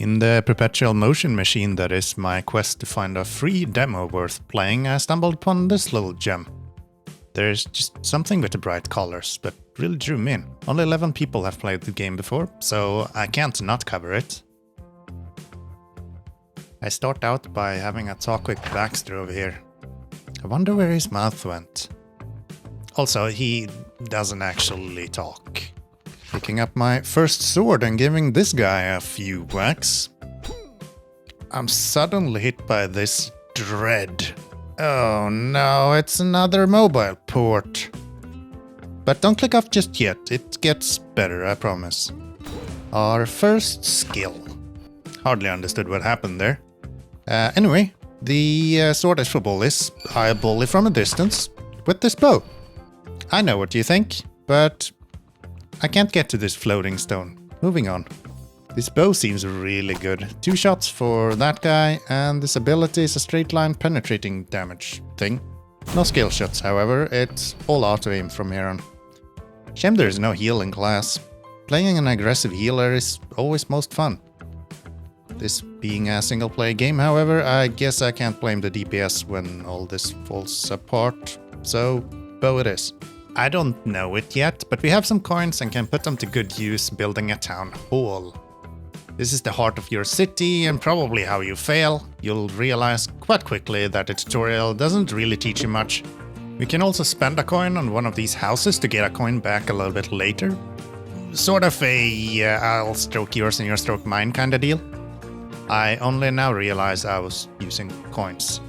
In the perpetual motion machine that is my quest to find a free demo worth playing, I stumbled upon this little gem. There's just something with the bright colors that really drew me in. Only 11 people have played the game before, so I can't not cover it. I start out by having a talk with Baxter over here. I wonder where his mouth went. Also, he doesn't actually talk. Picking up my first sword and giving this guy a few whacks. I'm suddenly hit by this dread. Oh no, it's another mobile port. But don't click off just yet, it gets better, I promise. Our first skill. Hardly understood what happened there. Anyway, the sword is for bullies. I bully from a distance with this bow. I know what you think, but I can't get to this floating stone. Moving on. This bow seems really good. 2 shots for that guy, and this ability is a straight line penetrating damage thing. No skill shots, however, it's all auto aim from here on. Shame there is no healing class. Playing an aggressive healer is always most fun. This being a single player game, however, I guess I can't blame the DPS when all this falls apart, so bow it is. I don't know it yet, but we have some coins and can put them to good use building a town hall. This is the heart of your city and probably how you fail. You'll realize quite quickly that the tutorial doesn't really teach you much. We can also spend a coin on one of these houses to get a coin back a little bit later. Sort of a I'll stroke yours and you stroke mine kind of deal. I only now realize I was using coins.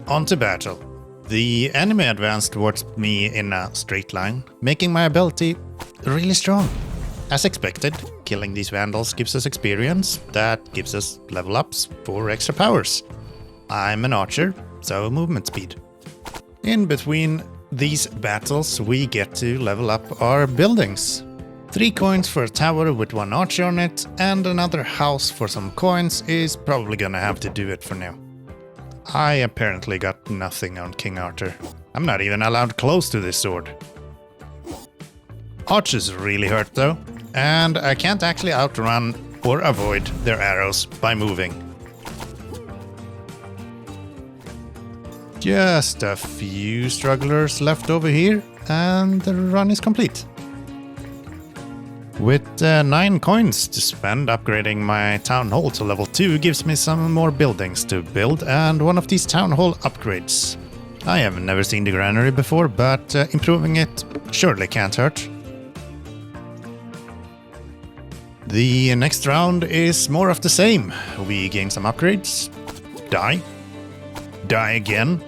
On to battle. The enemy advanced towards me in a straight line, making my ability really strong. As expected, killing these vandals gives us experience, that gives us level ups for extra powers. I'm an archer, so movement speed. In between these battles, we get to level up our buildings. 3 coins for a tower with 1 archer on it, and another house for some coins is probably gonna have to do it for now. I apparently got nothing on King Arthur. I'm not even allowed close to this sword. Archers really hurt though, and I can't actually outrun or avoid their arrows by moving. Just a few strugglers left over here, and the run is complete. With 9 coins to spend, upgrading my town hall to level 2 gives me some more buildings to build and one of these town hall upgrades. I have never seen the granary before, but improving it surely can't hurt. The next round is more of the same. We gain some upgrades, die again,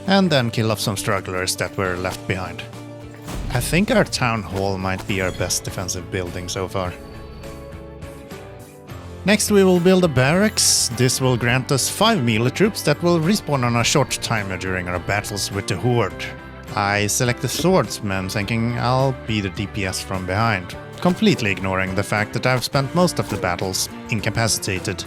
and then kill off some strugglers that were left behind. I think our town hall might be our best defensive building so far. Next we will build a barracks. This will grant us 5 melee troops that will respawn on a short timer during our battles with the horde. I select the swordsman thinking I'll be the DPS from behind, completely ignoring the fact that I've spent most of the battles incapacitated.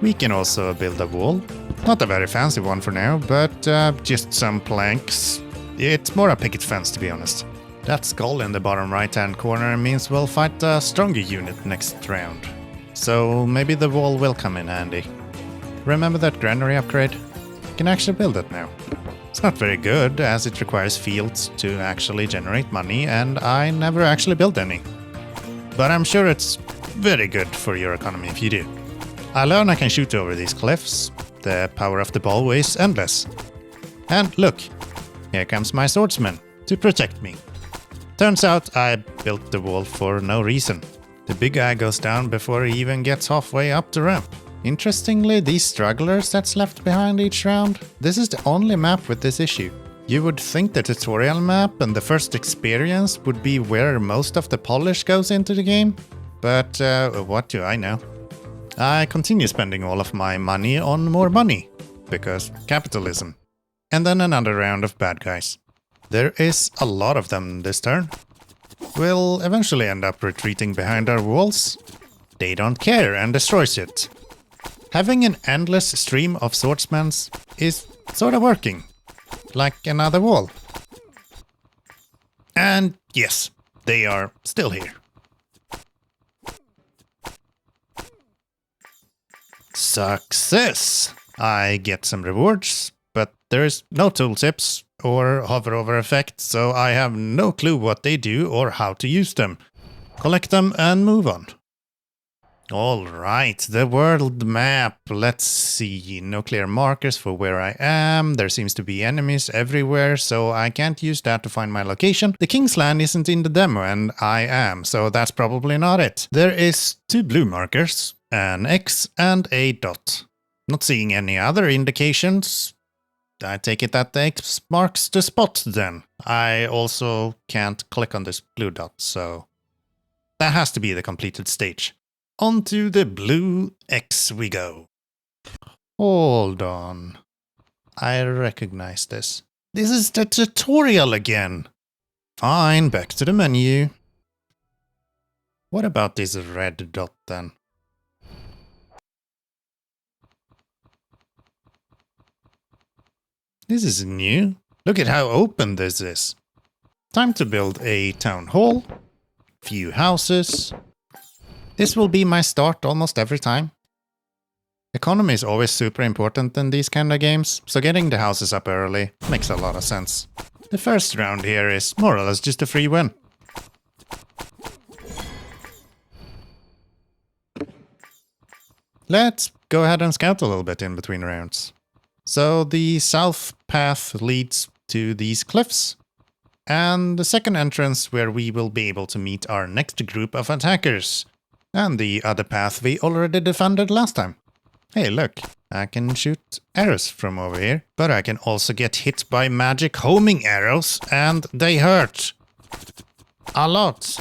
We can also build a wall. Not a very fancy one for now, but just some planks. It's more a picket fence to be honest. That skull in the bottom right-hand corner means we'll fight a stronger unit next round. So maybe the wall will come in handy. Remember that granary upgrade? You can actually build it now. It's not very good, as it requires fields to actually generate money, and I never actually built any. But I'm sure it's very good for your economy if you do. I learn I can shoot over these cliffs. The power of the bow is endless. And look, here comes my swordsman to protect me. Turns out I built the wall for no reason. The big guy goes down before he even gets halfway up the ramp. Interestingly, these strugglers that's left behind each round, this is the only map with this issue. You would think the tutorial map and the first experience would be where most of the polish goes into the game, but what do I know? I continue spending all of my money on more money, because capitalism. And then another round of bad guys. There is a lot of them this turn. We'll eventually end up retreating behind our walls. They don't care and destroys it. Having an endless stream of swordsmen is sort of working. Like another wall. And yes, they are still here. Success! I get some rewards, but there's no tooltips or hover over effect, so I have no clue what they do or how to use them. Collect them and move on. Alright, the world map. Let's see. No clear markers for where I am. There seems to be enemies everywhere, so I can't use that to find my location. The King's Land isn't in the demo, and I am, so that's probably not it. There is 2 blue markers, an X and a dot. Not seeing any other indications. I take it that the X marks the spot then. I also can't click on this blue dot, so that has to be the completed stage. Onto the blue X we go. Hold on. I recognize this. This is the tutorial again. Fine, back to the menu. What about this red dot then? This is new. Look at how open this is. Time to build a town hall. Few houses. This will be my start almost every time. Economy is always super important in these kind of games, so getting the houses up early makes a lot of sense. The first round here is more or less just a free win. Let's go ahead and scout a little bit in between rounds. So the south path leads to these cliffs, and the second entrance where we will be able to meet our next group of attackers. And the other path we already defended last time. Hey, look, I can shoot arrows from over here, but I can also get hit by magic homing arrows, and they hurt. A lot.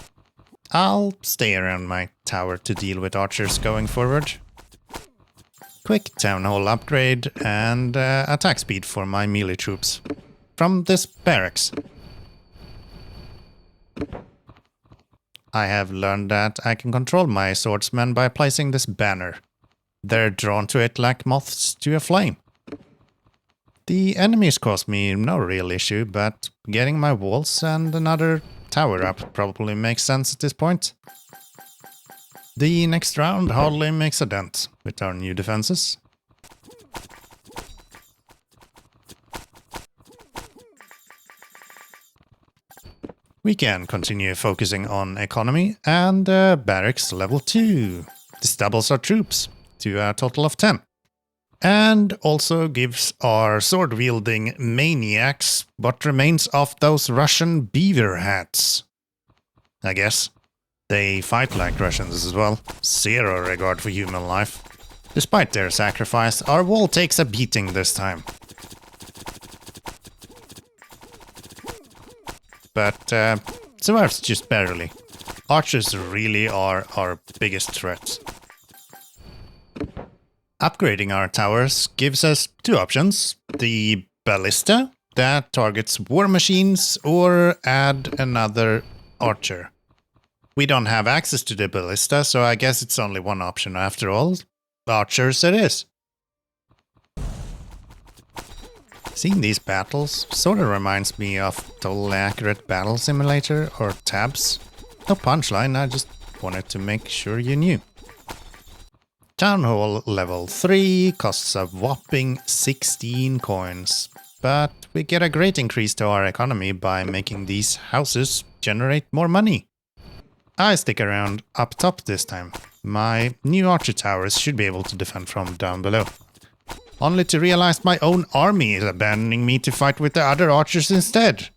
I'll stay around my tower to deal with archers going forward. Quick town hall upgrade and attack speed for my melee troops. From this barracks. I have learned that I can control my swordsmen by placing this banner. They're drawn to it like moths to a flame. The enemies cause me no real issue, but getting my walls and another tower up probably makes sense at this point. The next round hardly makes a dent with our new defenses. We can continue focusing on economy and barracks level 2. This doubles our troops to a total of 10. And also gives our sword-wielding maniacs what remains of those Russian beaver hats. I guess. They fight like Russians as well. Zero regard for human life. Despite their sacrifice, our wall takes a beating this time. But survives just barely. Archers really are our biggest threat. Upgrading our towers gives us 2 options. The ballista, that targets war machines, or add another archer. We don't have access to the ballista, so I guess it's only one option after all. Archers it is. Seeing these battles sort of reminds me of Totally Accurate Battle Simulator or Tabs. No punchline, I just wanted to make sure you knew. Town Hall level 3 costs a whopping 16 coins, but we get a great increase to our economy by making these houses generate more money. I stick around up top this time. My new archer towers should be able to defend from down below. Only to realize my own army is abandoning me to fight with the other archers instead.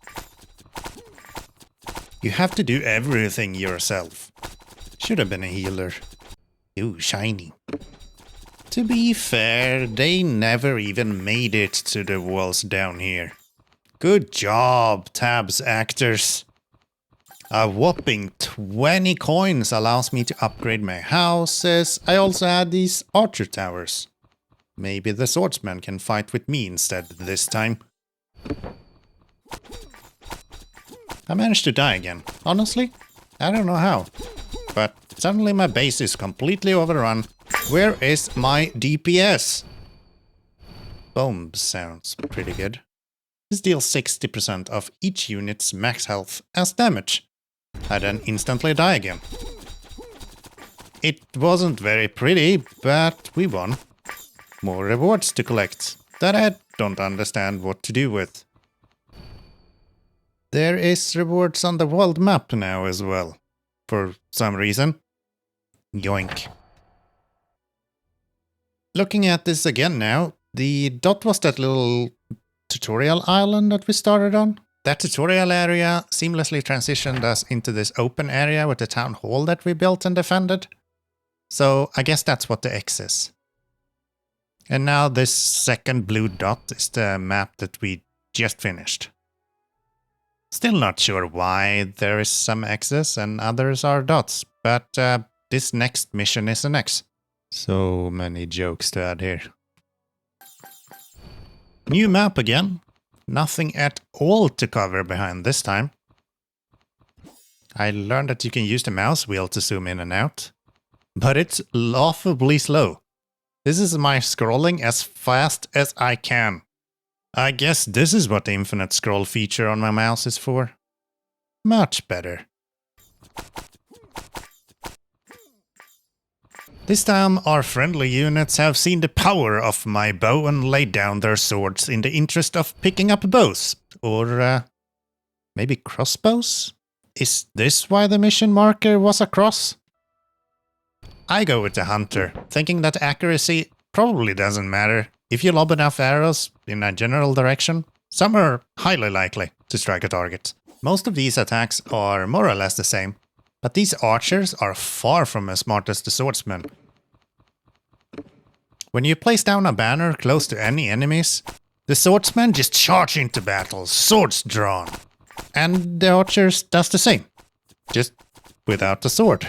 You have to do everything yourself. Should have been a healer. Ooh, shiny. To be fair, they never even made it to the walls down here. Good job, Tabs actors. A whopping 20 coins allows me to upgrade my houses. I also add these archer towers. Maybe the swordsman can fight with me instead this time. I managed to die again. Honestly, I don't know how. But suddenly my base is completely overrun. Where is my DPS? Boom sounds pretty good. This deals 60% of each unit's max health as damage. I then instantly die again. It wasn't very pretty, but we won. More rewards to collect that I don't understand what to do with. There is rewards on the world map now as well, for some reason. Yoink. Looking at this again now, the dot was that little tutorial island that we started on. That tutorial area seamlessly transitioned us into this open area with the town hall that we built and defended. So I guess that's what the X is. And now this second blue dot is the map that we just finished. Still not sure why there is some X's and others are dots, but this next mission is an X. So many jokes to add here. New map again. Nothing at all to cover behind this time. I learned that you can use the mouse wheel to zoom in and out, but it's laughably slow. This is my scrolling as fast as I can. I guess this is what the infinite scroll feature on my mouse is for. Much better. This time our friendly units have seen the power of my bow and laid down their swords in the interest of picking up bows. Or maybe crossbows? Is this why the mission marker was a cross? I go with the hunter, thinking that accuracy probably doesn't matter. If you lob enough arrows in a general direction, some are highly likely to strike a target. Most of these attacks are more or less the same, but these archers are far from as smart as the swordsmen. When you place down a banner close to any enemies, the swordsmen just charge into battle, swords drawn. And the archers does the same, just without the sword.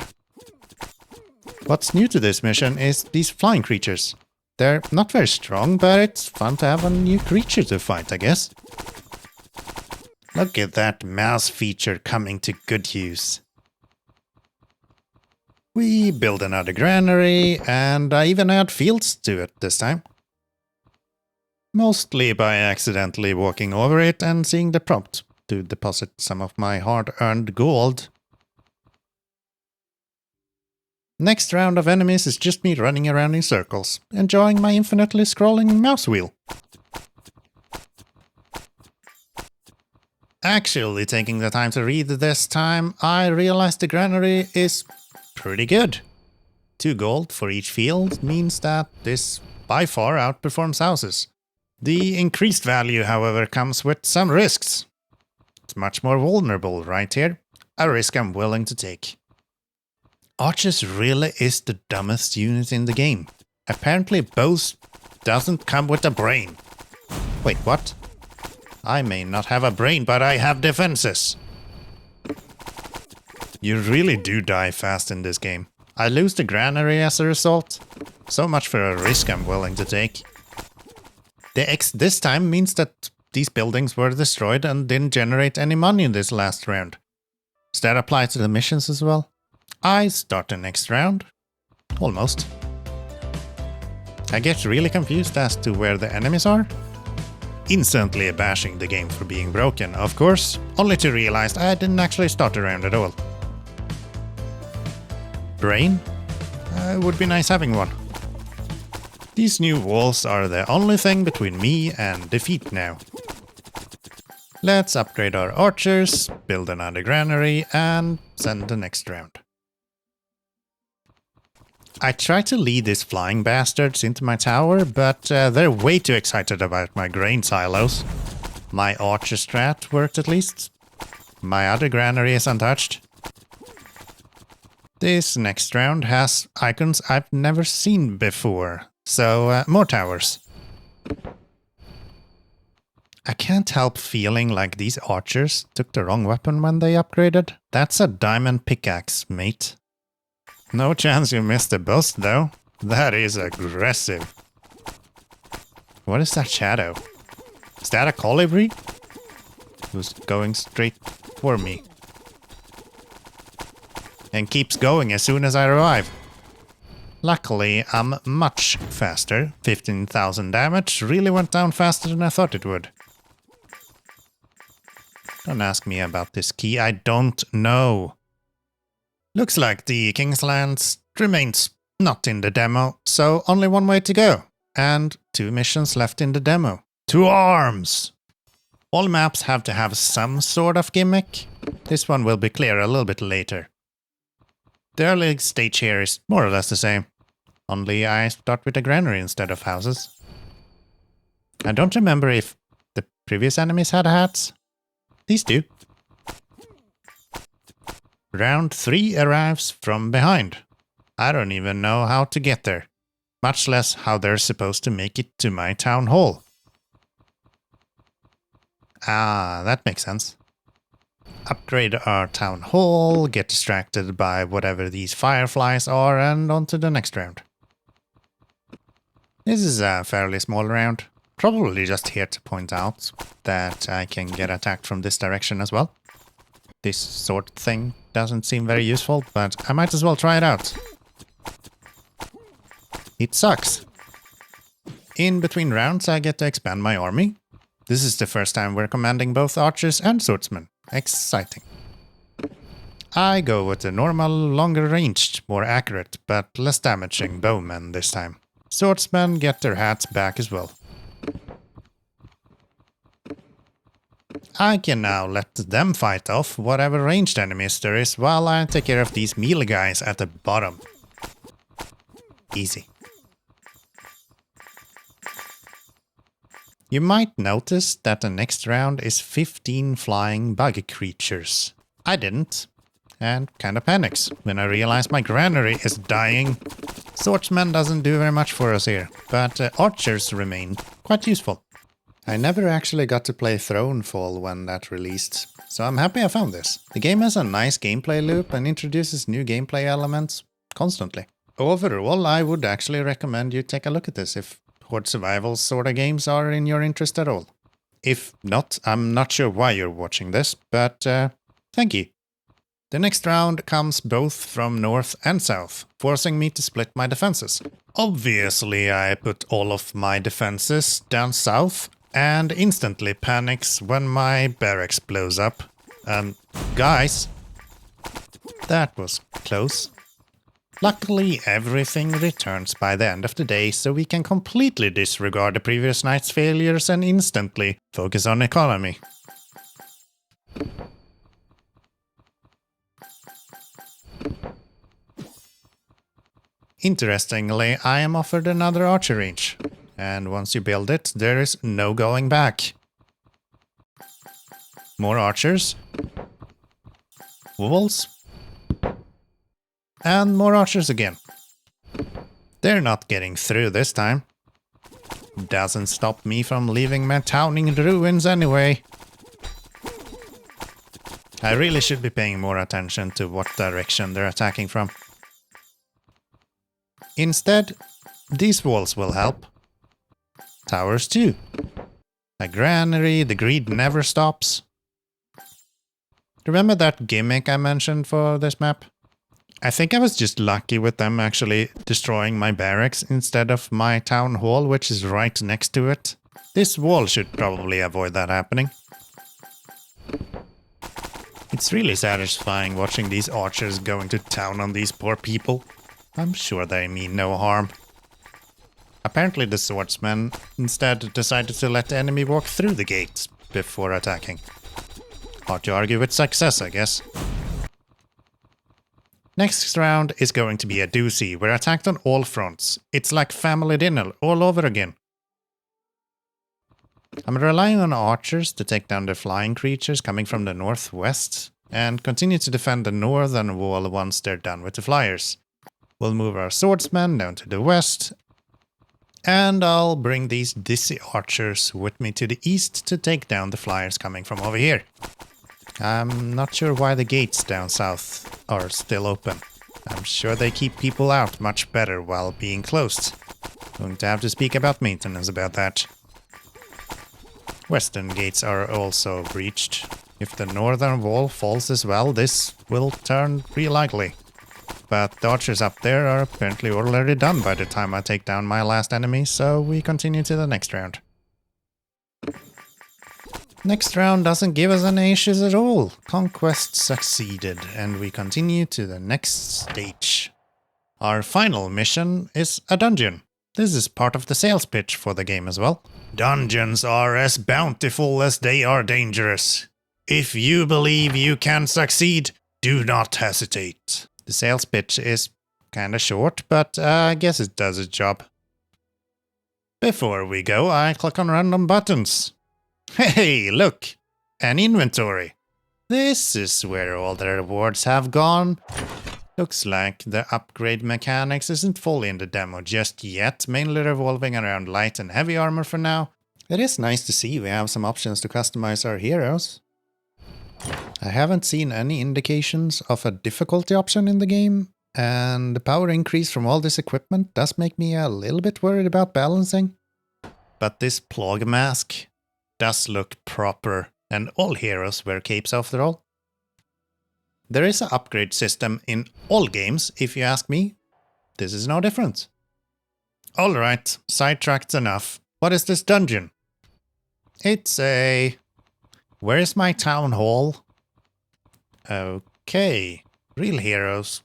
What's new to this mission is these flying creatures. They're not very strong, but it's fun to have a new creature to fight, I guess. Look at that mouse feature coming to good use. We build another granary, and I even add fields to it this time. Mostly by accidentally walking over it and seeing the prompt to deposit some of my hard-earned gold. Next round of enemies is just me running around in circles, enjoying my infinitely scrolling mouse wheel. Actually taking the time to read this time, I realized the granary is pretty good. 2 gold for each field means that this by far outperforms houses. The increased value, however, comes with some risks. It's much more vulnerable right here, a risk I'm willing to take. Archers really is the dumbest unit in the game. Apparently bows doesn't come with a brain. Wait, what? I may not have a brain, but I have defenses. You really do die fast in this game. I lose the granary as a result. So much for a risk I'm willing to take. The X this time means that these buildings were destroyed and didn't generate any money in this last round. Does that apply to the missions as well? I start the next round. Almost. I get really confused as to where the enemies are. Instantly bashing the game for being broken, of course, only to realize I didn't actually start the round at all. Brain? Would be nice having one. These new walls are the only thing between me and defeat now. Let's upgrade our archers, build another granary, and send the next round. I try to lead these flying bastards into my tower, but they're way too excited about my grain silos. My archer strat worked at least. My other granary is untouched. This next round has icons I've never seen before, so more towers. I can't help feeling like these archers took the wrong weapon when they upgraded. That's a diamond pickaxe, mate. No chance you missed the bust, though. That is aggressive. What is that shadow? Is that a colibri? Who's going straight for me? And keeps going as soon as I arrive. Luckily, I'm much faster. 15,000 damage really went down faster than I thought it would. Don't ask me about this key, I don't know. Looks like the Kingsland remains not in the demo, so only one way to go. And 2 missions left in the demo. To arms! All maps have to have some sort of gimmick. This one will be clear a little bit later. The early stage here is more or less the same. Only I start with a granary instead of houses. I don't remember if the previous enemies had hats. These do. Round 3 arrives from behind. I don't even know how to get there. Much less how they're supposed to make it to my town hall. Ah, that makes sense. Upgrade our town hall, get distracted by whatever these fireflies are, and on to the next round. This is a fairly small round. Probably just here to point out that I can get attacked from this direction as well. This sword thing doesn't seem very useful, but I might as well try it out. It sucks. In between rounds I get to expand my army. This is the first time we're commanding both archers and swordsmen. Exciting. I go with the normal, longer ranged, more accurate, but less damaging bowmen this time. Swordsmen get their hats back as well. I can now let them fight off whatever ranged enemies there is while I take care of these melee guys at the bottom. Easy. You might notice that the next round is 15 flying bug creatures. I didn't, and kinda panics when I realize my granary is dying. Swordsman doesn't do very much for us here, but archers remain quite useful. I never actually got to play Thronefall when that released, so I'm happy I found this. The game has a nice gameplay loop and introduces new gameplay elements constantly. Overall, I would actually recommend you take a look at this if Horde survival sort of games are in your interest at all. If not, I'm not sure why you're watching this, but thank you. The next round comes both from north and south, forcing me to split my defenses. Obviously, I put all of my defenses down south and instantly panics when my barracks blows up. Guys, that was close. Luckily, everything returns by the end of the day, so we can completely disregard the previous night's failures and instantly focus on economy. Interestingly, I am offered another archer range, and once you build it, there is no going back. More archers. Walls. And more archers again. They're not getting through this time. Doesn't stop me from leaving my town in ruins anyway. I really should be paying more attention to what direction they're attacking from. Instead, these walls will help. Towers too. A granary, the greed never stops. Remember that gimmick I mentioned for this map? I think I was just lucky with them actually destroying my barracks instead of my town hall, which is right next to it. This wall should probably avoid that happening. It's really satisfying watching these archers going to town on these poor people. I'm sure they mean no harm. Apparently the swordsman instead decided to let the enemy walk through the gates before attacking. Hard to argue with success, I guess. Next round is going to be a doozy. We're attacked on all fronts. It's like family dinner all over again. I'm relying on archers to take down the flying creatures coming from the northwest and continue to defend the northern wall once they're done with the flyers. We'll move our swordsmen down to the west, and I'll bring these dizzy archers with me to the east to take down the flyers coming from over here. I'm not sure why the gates down south are still open. I'm sure they keep people out much better while being closed. Going to have to speak about maintenance about that. Western gates are also breached. If the northern wall falls as well, this will turn real ugly. But the archers up there are apparently already done by the time I take down my last enemy, so we continue to the next round. Next round doesn't give us any issues at all. Conquest succeeded, and we continue to the next stage. Our final mission is a dungeon. This is part of the sales pitch for the game as well. Dungeons are as bountiful as they are dangerous. If you believe you can succeed, do not hesitate. The sales pitch is kinda short, but I guess it does its job. Before we go, I click on random buttons. Hey, look! An inventory. This is where all the rewards have gone. Looks like the upgrade mechanics isn't fully in the demo just yet, mainly revolving around light and heavy armor for now. It is nice to see we have some options to customize our heroes. I haven't seen any indications of a difficulty option in the game, and the power increase from all this equipment does make me a little bit worried about balancing. But this plug mask does look proper, and all heroes wear capes after all. There is an upgrade system in all games, if you ask me. This is no different. Alright, sidetracked enough. What is this dungeon? It's a... Where is my town hall? Okay, real heroes.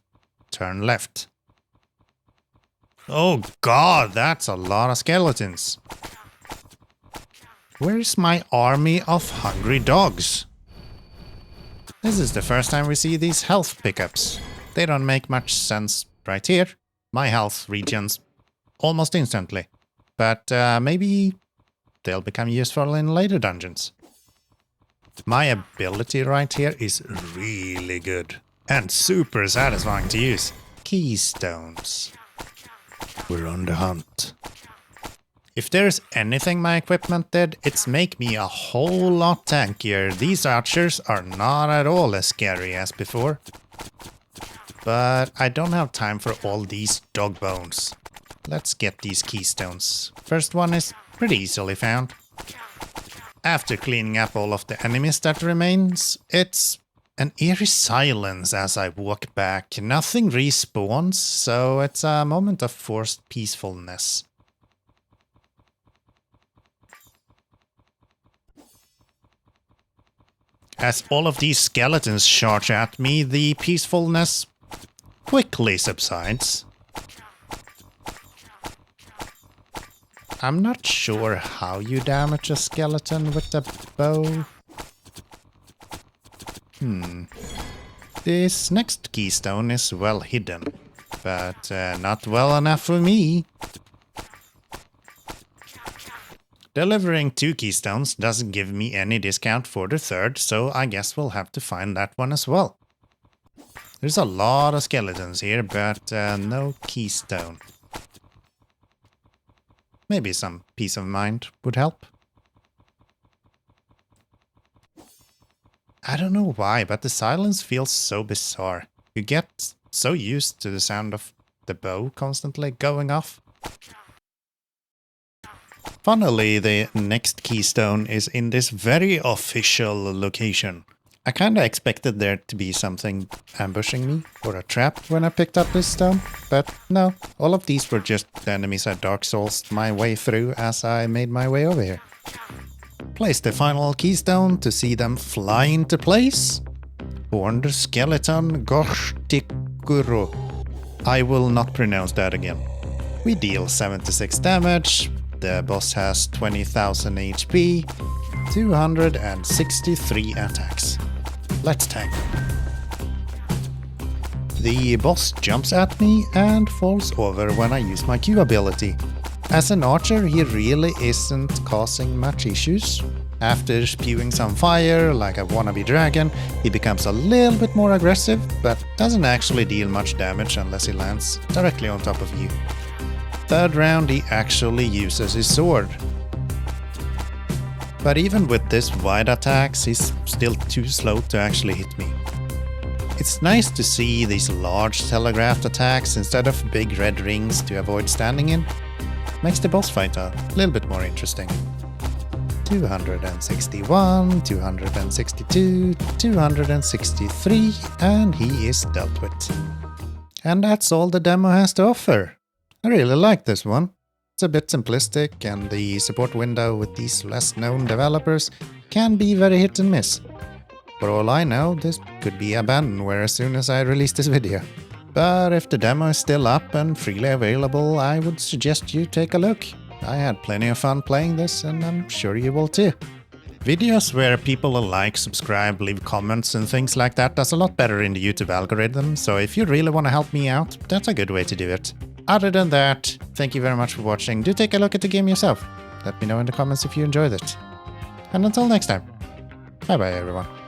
Turn left. Oh god, that's a lot of skeletons. Where's my army of hungry dogs? This is the first time we see these health pickups. They don't make much sense right here. My health regens almost instantly. But maybe they'll become useful in later dungeons. My ability right here is really good. And super satisfying to use. Keystones. We're on the hunt. If there's anything my equipment did, it's make me a whole lot tankier. These archers are not at all as scary as before. But I don't have time for all these dog bones. Let's get these keystones. First one is pretty easily found. After cleaning up all of the enemies that remains, it's an eerie silence as I walk back. Nothing respawns, so it's a moment of forced peacefulness. As all of these skeletons charge at me, the peacefulness quickly subsides. I'm not sure how you damage a skeleton with a bow. This next keystone is well hidden, but not well enough for me. Delivering 2 keystones doesn't give me any discount for the third, so I guess we'll have to find that one as well. There's a lot of skeletons here, but no keystone. Maybe some peace of mind would help. I don't know why, but the silence feels so bizarre. You get so used to the sound of the bow constantly going off. Funnily, the next keystone is in this very official location. I kinda expected there to be something ambushing me, or a trap when I picked up this stone, but no, all of these were just the enemies I Dark Souls'd my way through as I made my way over here. Place the final keystone to see them fly into place. Horned Skeleton Goshtikuro. I will not pronounce that again. We deal 76 damage. The boss has 20,000 HP, 263 attacks. Let's tank. The boss jumps at me and falls over when I use my Q ability. As an archer, he really isn't causing much issues. After spewing some fire, like a wannabe dragon, he becomes a little bit more aggressive, but doesn't actually deal much damage unless he lands directly on top of you. Third round, he actually uses his sword. But even with this wide attacks, he's still too slow to actually hit me. It's nice to see these large telegraphed attacks instead of big red rings to avoid standing in. Makes the boss fight a little bit more interesting. 261, 262, 263, and he is dealt with. And that's all the demo has to offer. I really like this one. It's a bit simplistic, and the support window with these less known developers can be very hit and miss. For all I know, this could be abandonware as soon as I release this video. But if the demo is still up and freely available, I would suggest you take a look. I had plenty of fun playing this, and I'm sure you will too. Videos where people like, subscribe, leave comments and things like that does a lot better in the YouTube algorithm, so if you really want to help me out, that's a good way to do it. Other than that, thank you very much for watching. Do take a look at the game yourself. Let me know in the comments if you enjoyed it. And until next time, bye bye everyone.